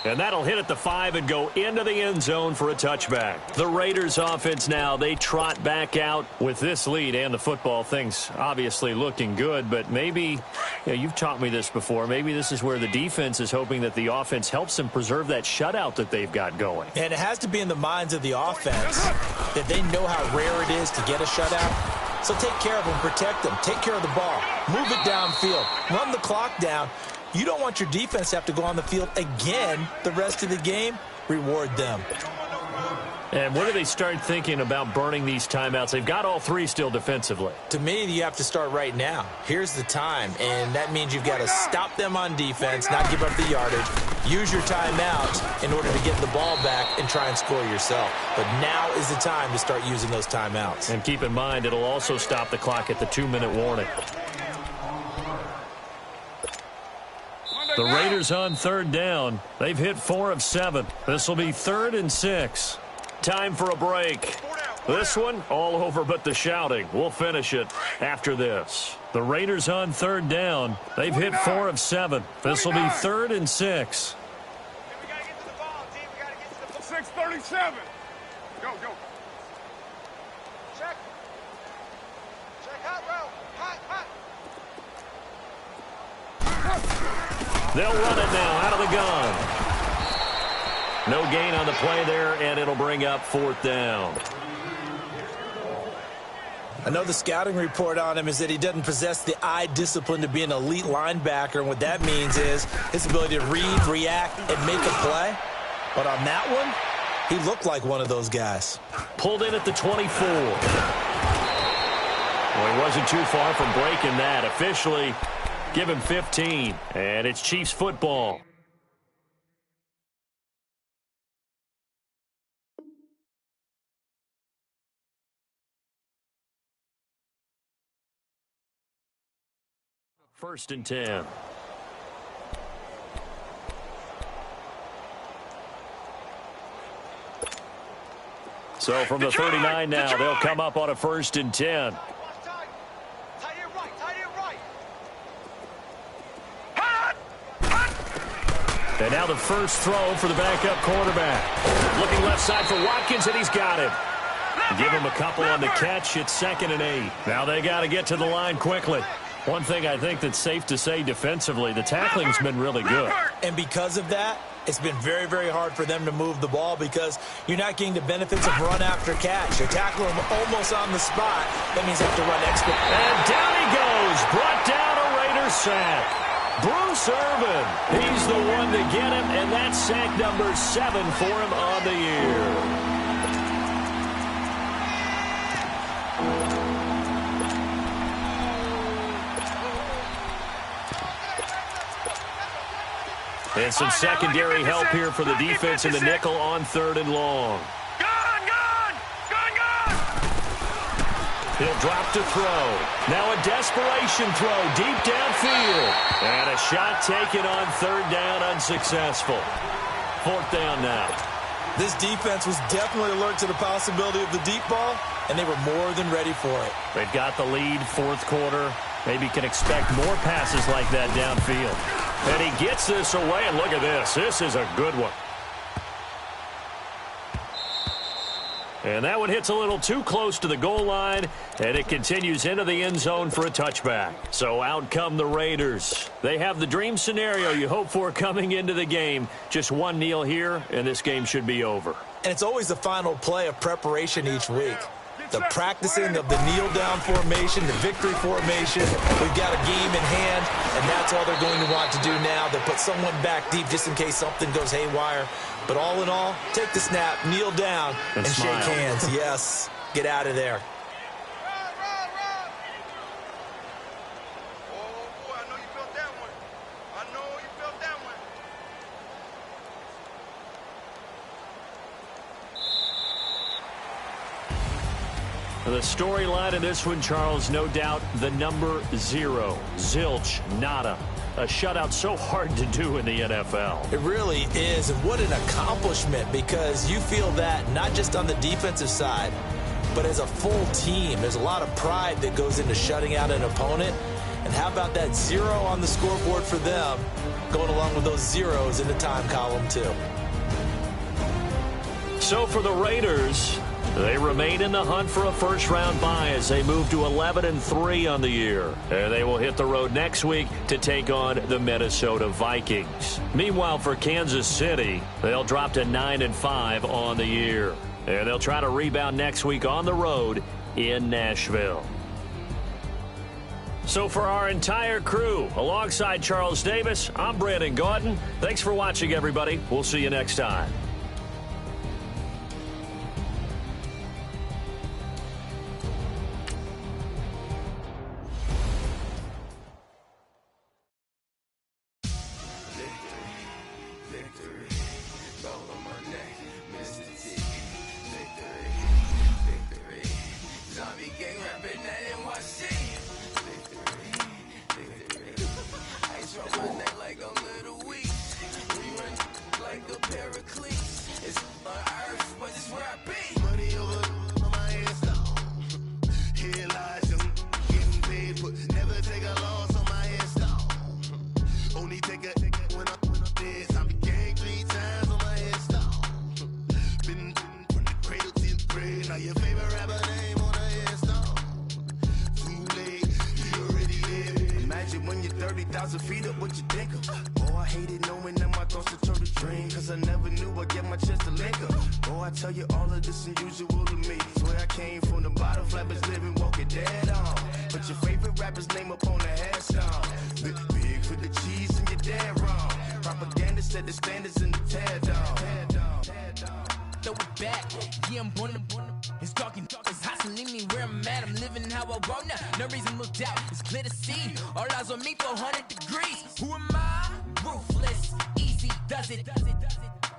And that'll hit at the 5 and go into the end zone for a touchback. The Raiders offense now, they trot back out with this lead and the football. Things obviously looking good, but maybe, you've taught me this before, maybe this is where the defense is hoping that the offense helps them preserve that shutout that they've got going. And it has to be in the minds of the offense that they know how rare it is to get a shutout. So take care of them, protect them, take care of the ball, move it downfield, run the clock down. You don't want your defense to have to go on the field again the rest of the game. Reward them. And when do they start thinking about burning these timeouts? They've got all 3 still defensively. To me, you have to start right now. Here's the time, and that means you've got to stop them on defense, not give up the yardage, use your timeouts in order to get the ball back and try and score yourself. But now is the time to start using those timeouts. And keep in mind, it'll also stop the clock at the 2-minute warning. The Raiders on 3rd down. They've hit 4 of 7. This will be 3rd and 6. Time for a break. This one, all over but the shouting. We'll finish it after this. The Raiders on 3rd down. They've hit 4 of 7. This will be 3rd and 6. We got to get to the ball, team. We got to get to the ball. 637. Go. Check. Check hot route. Hot. They'll run it now out of the gun. No gain on the play there, and it'll bring up 4th down. I know the scouting report on him is that he doesn't possess the eye discipline to be an elite linebacker, and what that means is his ability to read, react, and make a play. But on that one, he looked like one of those guys. Pulled in at the 24. Well, he wasn't too far from breaking that. Officially, give him 15, and it's Chiefs football. First and 10. So from the 39 now, they'll come up on a 1st and 10. And now the first throw for the backup quarterback. Looking left side for Watkins, and he's got him. Give him a couple on the catch. It's 2nd and 8. Now they got to get to the line quickly. One thing I think that's safe to say defensively, the tackling's been really good. And because of that, it's been very, very hard for them to move the ball because you're not getting the benefits of run after catch. You're tackling them almost on the spot. That means you have to run extra. And down he goes. Brought down a Raiders sack. Bruce Irvin, he's the one to get him, and that's sack number 7 for him on the year. And some secondary help here for the defense in the nickel on 3rd and long. He'll drop to throw. Now a desperation throw deep downfield. And a shot taken on 3rd down, unsuccessful. 4th down now. This defense was definitely alert to the possibility of the deep ball, and they were more than ready for it. They've got the lead, 4th quarter. Maybe can expect more passes like that downfield. And he gets this away, and look at this. This is a good one. And that one hits a little too close to the goal line, and it continues into the end zone for a touchback. So out come the Raiders. They have the dream scenario you hope for coming into the game. Just one kneel here, and this game should be over. And it's always the final play of preparation each week. The practicing of the kneel-down formation, the victory formation. We've got a game in hand, and that's all they're going to want to do now. They put someone back deep just in case something goes haywire. But all in all, take the snap, kneel down, and shake hands. Yes, get out of there. The storyline in this one, Charles, no doubt the number 0. Zilch, nada. A shutout so hard to do in the NFL. It really is, and what an accomplishment, because you feel that not just on the defensive side, but as a full team. There's a lot of pride that goes into shutting out an opponent. And how about that 0 on the scoreboard for them, going along with those zeros in the time column, too. So for the Raiders, they remain in the hunt for a first-round bye as they move to 11-3 on the year. And they will hit the road next week to take on the Minnesota Vikings. Meanwhile, for Kansas City, they'll drop to 9-5 on the year. And they'll try to rebound next week on the road in Nashville. So for our entire crew, alongside Charles Davis, I'm Brandon Gaudin. Thanks for watching, everybody. We'll see you next time. When you're 30,000 feet up, what you think of? Oh, I hated knowing that my thoughts would turn to dream, cause I never knew I'd get my chance to link up. Oh, I tell you all of this unusual to me. Swear I came from the bottom, flappers living, walking dead on. Put your favorite rapper's name up on the headstone. Big for the cheese and you're dead wrong. Propaganda set the standards in the tear down. Throw it back, yeah, I'm born to. It's dark and it's hot, so leave me where I'm at. I'm living how I want now. No reason to look doubt, it's clear to see. All eyes on me, 400 degrees. Who am I? Ruthless, easy, does it.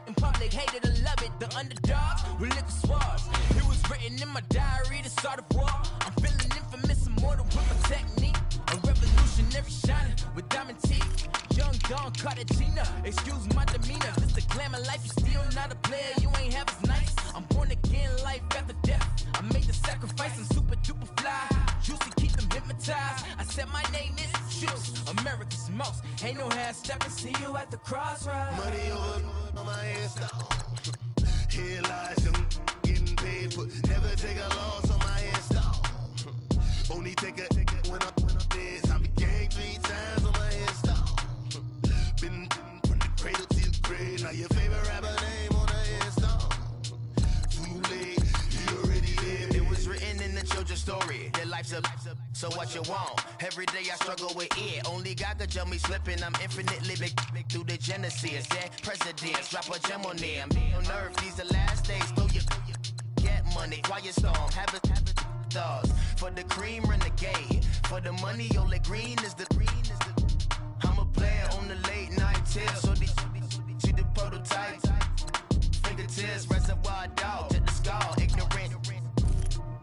In public, hated or love it. The underdogs with liquor swabs. It was written in my diary to start a war. I'm feeling infamous, immortal with my technique. A revolutionary shining with diamond teeth. Young Don Cartagena, excuse my demeanor. This the glamour life, you still not a player. You ain't half as nice. I'm born again, life after death. I made the sacrifice, I'm super duper fly. Used to keep them hypnotized. I said my name is Juice, America's most. Ain't no half stepping, see you at the crossroads. Money over on my headstone. Here lies them getting paid for. Never take a loss on my headstone. Only take a when I'm dead. I be gang 3 times on my headstone. Been from the cradle to the grave. Now your favorite rapper name on the headstone. Too late, you already lived. It was written in the children's story. Their life's a so what you want? Every day I struggle with it. Only God could jump me slipping. I'm infinitely big through the genesis. Yeah, presidents, drop a gem on them. On earth, these the last days. Throw your get money, quiet storm. Have a thoughts for the cream renegade. For the money, only green is the. I'm a player on the late night till. So these see the prototype. Fingertips, reservoir dog to the skull. Ignorant.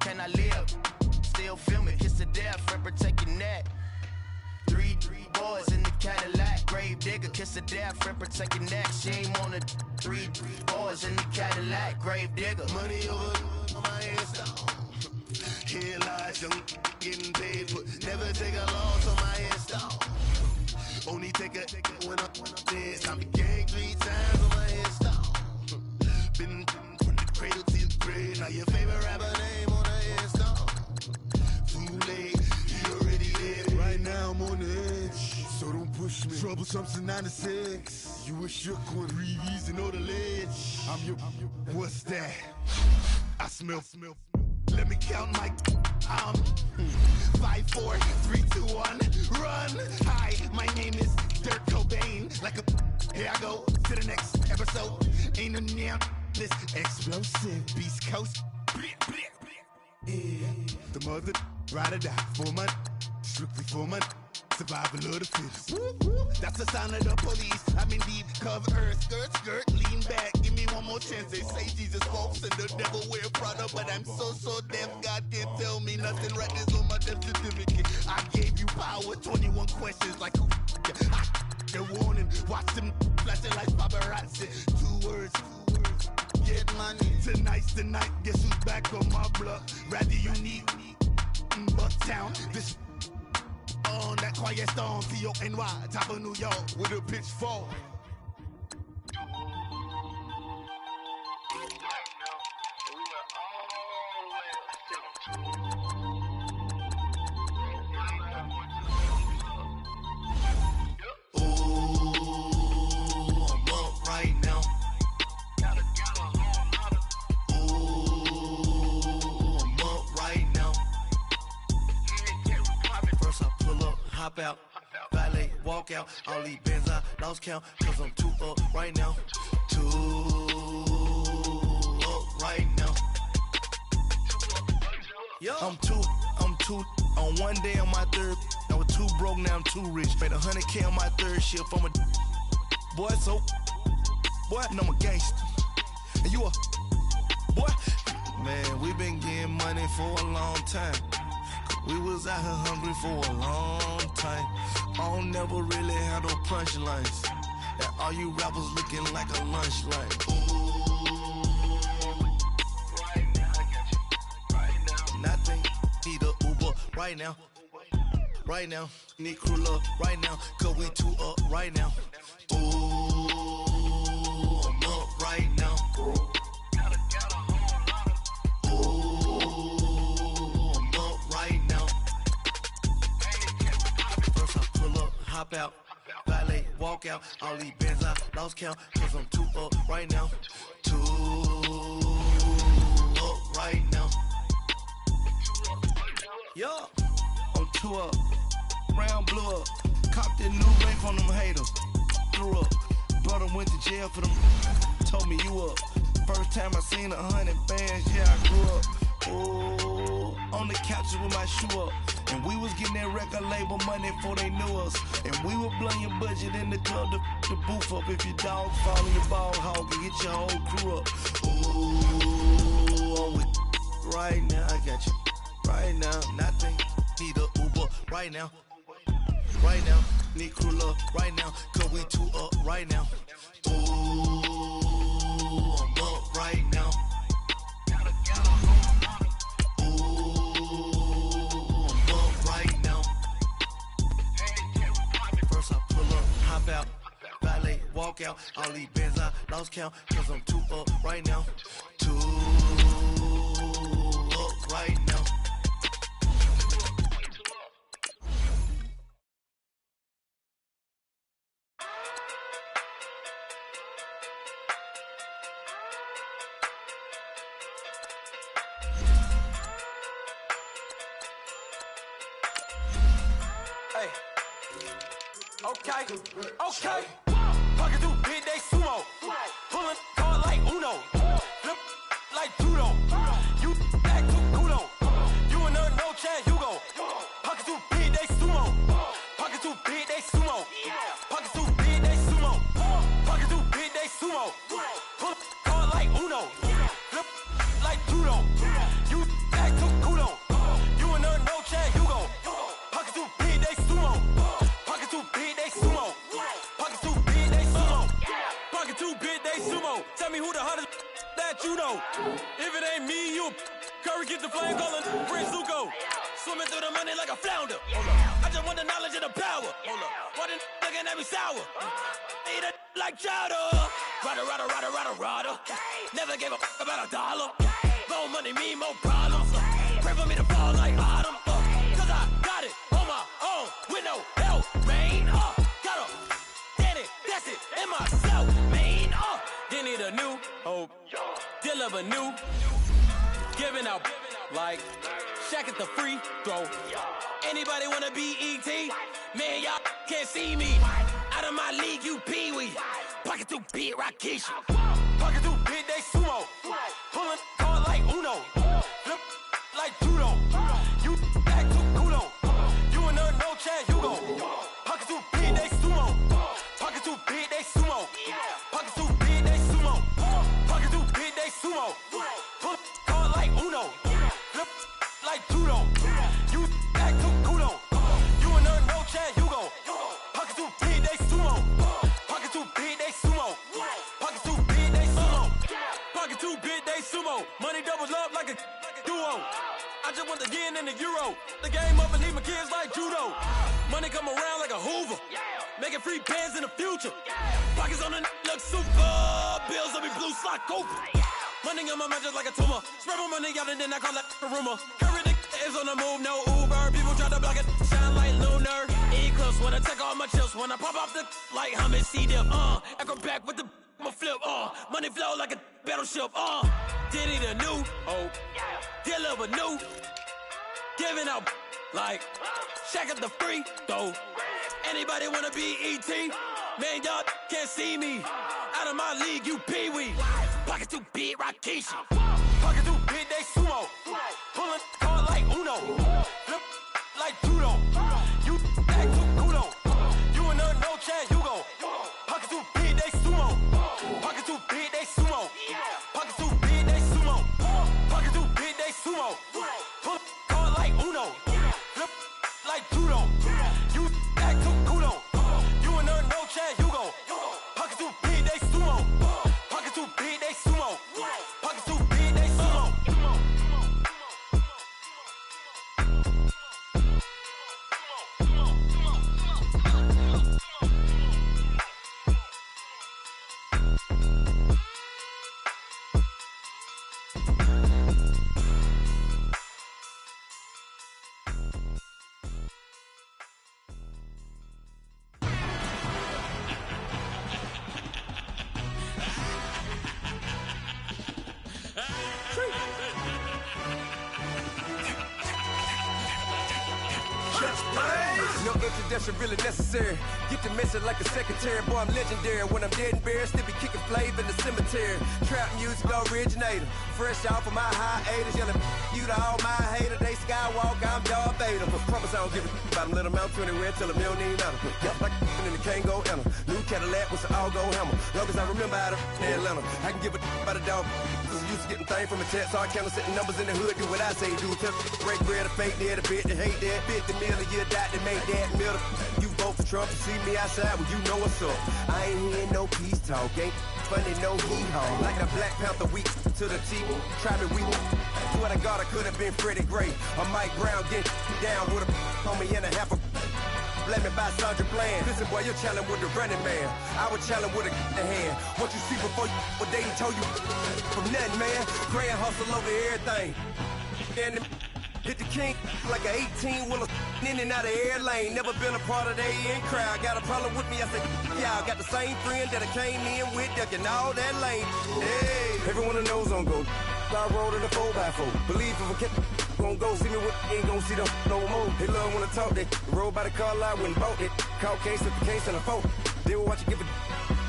Can I live? Still film it. Kiss the death and protect your neck. 3 boys in the Cadillac. Grave digger. Kiss the death and protect your neck. Shame on the 3 boys in the Cadillac. Grave digger. Money over on my headstone. Here lies young getting paid for. Never take a loss on my headstone. Only take a when I'm dead. I be gang 3 times on my headstone. Been from the cradle to the grave. Now your favorite rapper name on the headstone. Too late, you already lived. Right now I'm on the edge, so don't push me. Troublesome to 9 to 6. You a shook one, breathe and know the ledge. I'm your. What's that? I smell. Let me count my 5, 4, 3, 2, 1, run. Hi, my name is Dirk Cobain. Like a here I go to the next episode. Ain't no damn this explosive Beast Coast. Yeah. The mother ride or die for my strictly for my survival of the fittest. That's the sign of the police. I'm in deep cover earth, skirt, lean back. Give me one more chance. They say Jesus walks and the devil wear Prada, but I'm so deaf. God can't tell me nothing. Right this on my death certificate. I gave you power. 21 questions like who? The warning. Watch them flashing like paparazzi. 2 words. Get money. Tonight's the night. Guess who's back on my block? Rather unique. Bucktown. This. On that quiet storm, T-O-N-Y, top of New York, with a pitchfork. Ooh, I'm up right now. Ooh, I'm up right now. First I pull up, hop out, valet, walk out. All these bands I lost count, cause I'm 2 up right now. 2 up right now. I'm two on one day on my third. I was 2 broke, now I'm 2 rich. Made 100K on my 3rd shift. I'm a boy, so boy, and I'm a gangster. And you a boy. Man, we been getting money for a long time. We was out here hungry for a long time. I don't never really have no punchlines. And all you rappers looking like a lunch line. Ooh, right now, I got you. Right now. Nothing, need a Uber right now. Right now, need crew love right now. Cause we 2 up right now. Ooh, I'm up right now. hop out. Valet, walk out. All these bands I lost count, cause I'm too up right now. Too up right now. Yeah, I'm too up. Round blew up. Copped that new wave on them haters. Threw up. Brother went to jail for them. Told me you up. First time I seen 100 bands, yeah, I grew up. Ooh, on the couches with my shoe up. And we was getting that record label money before they knew us. And we were blowing your budget in the club to booth up. If your dog fall in your ball hog and get your whole crew up. Ooh, I'm with right now, I got you. Right now, nothing, need a Uber right now. Right now, need crew love right now. Cause we too up right now. Ooh, I'm up right now. Out, valet, walk out. All these bands I lost count, cause I'm too up right now. Too up right now. Hey. Okay, Pocket through big day sumo. Pulling hard like Uno. Flip like judo. You act too kudo. You and her no chance, you go. Pocket through big day sumo. Pocket through big day sumo. Pocket through big day sumo. Pocket through big day sumo. Pull hard like Uno. Flip like judo. You act too kudo. You and her no chance, you go. Pocket through big day sumo. Pocket too big, they sumo. Pocket too big, they sumo. Pocket too big, they sumo. Tell me who the hottest that you know. If it ain't me, you Curry get the flame calling Prince Zuko. Swimming through the money like a flounder. I just want the knowledge and the power. Why the looking at me sour? Eat it like chowder. Rada. Never gave a about $1. More money mean more problems. Pray for me to fall like autumn. Cause I got it on my own with no help, man. Gotta get it, that's it, in myself, man. They need a new hope, deal of a new, giving out like Shaq at the free throw. Anybody wanna be ET? Man, y'all can't see me. Out of my league, you pee-wee. Pocket too big, Rakishi. Pocket too big, they sumo. Pulling hard like Uno. Flip like judo. You act too kudo. You and her no chance, you go. Pocket too big, they sumo. Pocket too big, they sumo. Pocket too big, they sumo. Pocket too big, they sumo. Pull hard like Uno. Flip like judo. You act too kudo. You and her no chance, you go. Pocket too big, they sumo. Pocket too big, they sumo. Pocket too big, they sumo. Pocket too big, they sumo. Money doubles up like a duo. I just want the yen and the euro. The game up and leave my kids like judo. Money come around like a Hoover. Making free bands in the future. Pockets on the look super. Bills on me blue slot Cooper. Money on my mind just like a tumor. Spread my money out and then I call that a rumor. Curry the is on the move, no Uber. People try to block it, shine like lunar. Eclipse when I take all my chips. When I pop off the like Hummus C-dip. Acrobat with the I'ma flip. Money flow like a battleship. Did it a new hope. Deal of a new. Giving out like Shaq at the free throw. Anybody wanna be ET? Man, y'all can't see me. Out of my league, you pee-wee. Pocket too big, Rakishi. Pocket too big, they sumo. Pulling hard like Uno. Flip like judo. You act too kudo. You and her no chance, you go. Pocket too big, they sumo. Pocket too big, they sumo. Pocket too big, they sumo. Pocket too big, they sumo. Pull hard like Uno. Flip like judo. You act too kudo. You and her no chance, you go. Pocket too big, they sumo. Pocket too big, they sumo. Pocket too big, they sumo. introduction really necessary. Get the message like a secretary. Boy, I'm legendary. When I'm dead and buried, still be kicking flavor in the cemetery. Trap music originator. Fresh off of my hiatus. Yelling you to all my haters. They skywalk, I'm Darth Vader. Promise I don't give a about them. Let them out to anywhere. Tell them they don't need nothing. Yup, like and the can't go enter. New Cadillac with some all-go hammer. Long as I remember how to Atlanta. I can give a about a dog. Cause I'm used to getting things from a text. So I count setting numbers in the hood. Do what I say do. Tell break bread, a fake dead, a bit, they hate that. 50 million, you die to make that middle. You vote for Trump, you see me outside, well, you know what's up. I ain't hearing no peace talk, ain't funny, no hee-haw. Like the Black Panther, we to the team, try me, we swear to God, I could have been Freddie Gray. Or Mike Brown, get down with a homie and a half a let me buy Sandra Bland. Listen, boy, you're challenging with the running man. I was challenging with a hand. What you see before you, what they told you from nothing, man. Grand hustle over everything. And hit the king like an 18-wheeler in and out of air lane. Never been a part of the in crowd. Got a problem with me, I said, y'all got the same friend that I came in with, ducking all that lane. Hey, everyone knows on go. I rolled in a 4x4. Believe if a kid gon' go see me with ain't gon' see them no more. They love when I talk, they roll by the car lot when bought it. Caught case at the case and a phone. They will watch you give a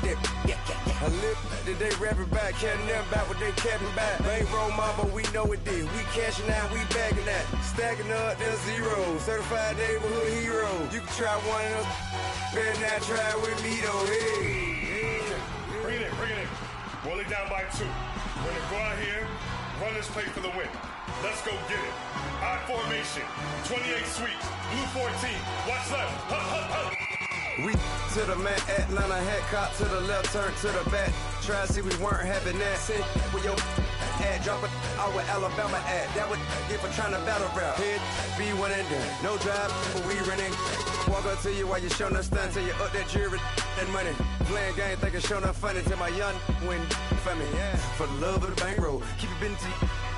I live today rapping back, can't never back what they capping back. They ain't roll mama, we know it did. We cashing out, we bagging that. Stacking up, there's zero. Certified neighborhood hero. You can try one of those, better not try with me though. Hey. Bring it in. Roll it down by 2. We're gonna go out here, run this play for the win. Let's go get it. I formation, 28 sweeps, blue 14. Watch left. Hup. We to the man, Atlanta hat cop to the left, turn to the back. Try to see we weren't having that. Send with your ad, drop it out with Alabama ad. That would get for trying to battle rap. Head, be one and done. No drive, but we running. Walk up to you while you showing us stun till you up that jury and money. Playing game, thinking showing up funny till my young win for me. Yeah. For the love of the bankroll, keep it busy.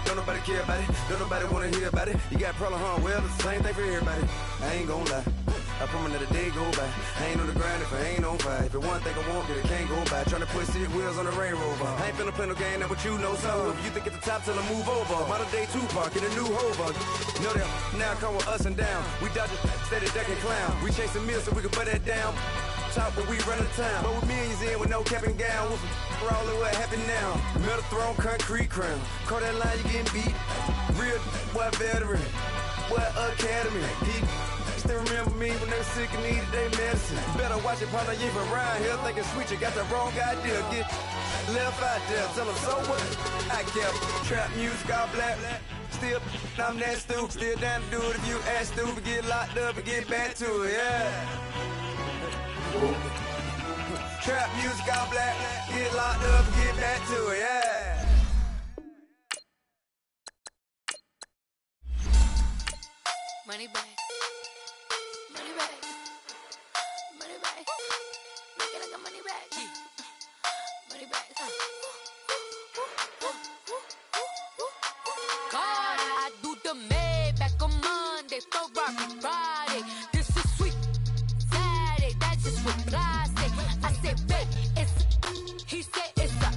Don't nobody care about it. Don't nobody wanna hear about it. You got a problem, huh? Well, it's the same thing for everybody. I ain't gon' lie. I promise that a day go by. I ain't on the grind if I ain't on fire. If it one thing I want, then it can't go by. Tryna put 6 wheels on the Range Rover. I ain't finna play no game, that what you know. So if you think at the top till I move over. Modern day Tupac in a new hover. Know that now come with us and down. We dodge it, steady ducking clown. We chasing meals so we can put that down. Top but we run the town. But with millions in with no cap and gown. We're all in what happened now. Metal throne, concrete crown. Call that line, you getting beat. Real what veteran. What academy. He still remember me when they were sick and needed their medicine. Better watch it, partner, you even around here thinking sweet, you got the wrong idea. Get left out there, tell them so what? I kept trap music all black. Still, I'm that stupid. Still down to do it if you ask stupid. Get locked up and get back to it, yeah. Trap music all black. Get locked up and get back to it, yeah. Money back. Money back. Money back. Make it like a money back. Money back. God, I do the Maybach on Monday, Ferrari Friday. This is sweet Saturday. That's just what I say. I said, babe, it's. He said it's a.